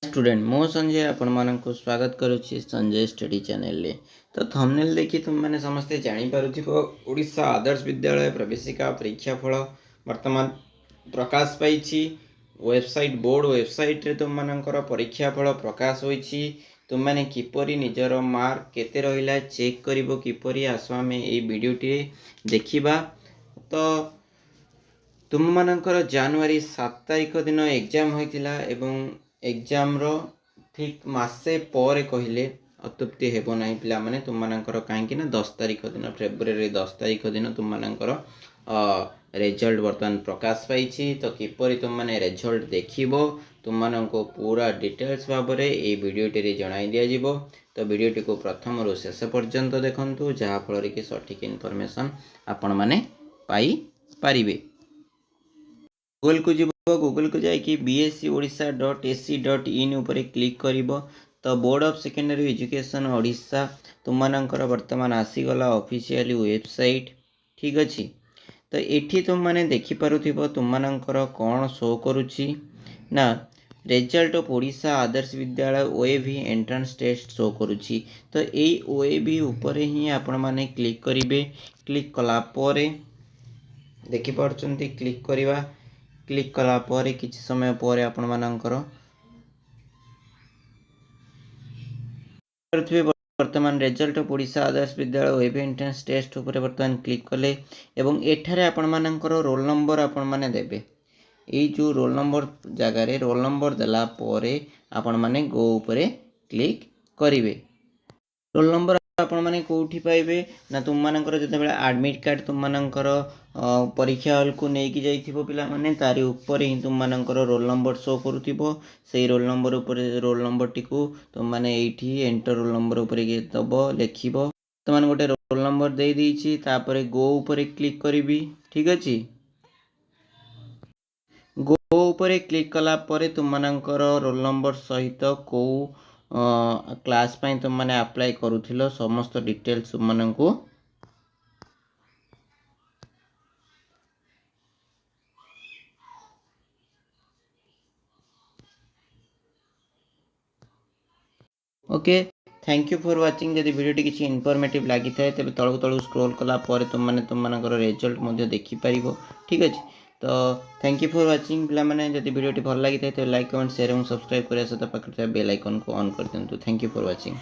Student मो संजय आपण मानक स्वागत करुच्ची संजय स्टडी चैनल रे। तो थंबनेल देखि तुम मैंने समस्ते जानी पारुथिबो ओडिशा आदर्श विद्यालय प्रवेशिका परीक्षा फल वर्तमान प्रकाश पाइछि। वेबसाइट बोर्ड वेबसाइट रे तुम मानकर परीक्षा फल प्रकाश होइछि। तुम माने किपरि निजर मार्क केते रहिला चेक करिवो किपरि आसो आमे ए वीडियोटी देखिबा। तो तुम मानकर जनवरी 7 तारिख दिन एग्जाम होइतिला एवं एग्जाम रो ठीक मासे पर कहले अतुप्ति हेबो नाही पिला माने तुम मानकर काहेकि ना 10 तारिख दिन फेब्रुआरी 10 तारिख दिन तुम मानकर रिजल्ट वर्तमान प्रकाश पाइछि। तो किपरि तुम माने रिजल्ट देखिबो तुम मानको पूरा डिटेल्स भाबरे ए वीडियोटी रे जणाई दिया जिवो। तो वीडियोटी को प्रथम रु शेष पर्यंत देखंतु जहा फल कि सठिक इनफॉरमेशन आपण माने पाई पारिबे। गूगल को जीव गूगल को जाकि bscodisha.ac.in उपरे क्लिक करिवो। तो board of secondary education Odisha तुम मानकर वर्तमान आसीगला ऑफिशियली वेबसाइट ठीक अच्छी। तो एठी तुम माने देखि पारुथिबो तुम मानकर कोन शो करूची ना result of Odisha Adarsh Vidyalaya ओएवी entrance test show करूची। तो एई ओएवी उपरे ही आपण माने क्लिक करिवे। क्लिक कला परे देखि पारचंती क्लिक करिवा। क्लिक कला परे किछि समय परे आपण मानकर वर्तमान result of Odisha Adarsh Vidyalaya web entrance test ऊपर वर्तमान क्लिक कले एवं एठारे आपण मानकर रोल नंबर आपण माने देबे। ए जो रोल नंबर जगह रे रोल नंबर देला परे आपण माने गो ऊपर क्लिक करिवे। रोल नंबर आपण माने कोठी पाइबे ना तुम मानकर जते बेला एडमिट कार्ड तुम मानकर परीक्षा हॉल को नेकी जाइथिबो पिला माने तारी ऊपर ही तुम मानकर रोल नंबर शो करूथिबो। सेही रोल नंबर ऊपर रोल नंबर टिकू तुम माने एठी एंटर रोल नंबर ऊपर के दबो लेखिबो। तो माने गोटे रोल नंबर दे दीची तापरे गो ऊपर क्लिक करिवि ठीक अछि। गो ऊपर क्लिक कला परे तुम मानकर रोल नंबर सहित को क्लास पाई तुम माने अप्लाई करूथिलो समस्त डिटेल्स तुम मानकू okay. Thank you for watching. जदि वीडियो टी किसी इनफॉर्मेटिव लगी थाए तेबे तळु तळु स्क्रॉल कला परे तुम मानकर रिजल्ट मध्ये देखि परिबो ठीक अछि। तो थैंक यू फॉर वाचिंग पिला माने जदि वीडियो टी भल लगी थाए तो लाइक कमेंट शेयर एवं सब्सक्राइब करिया सहित पाखरे बेल आइकन को ऑन कर दियंतु। Thank you for watching.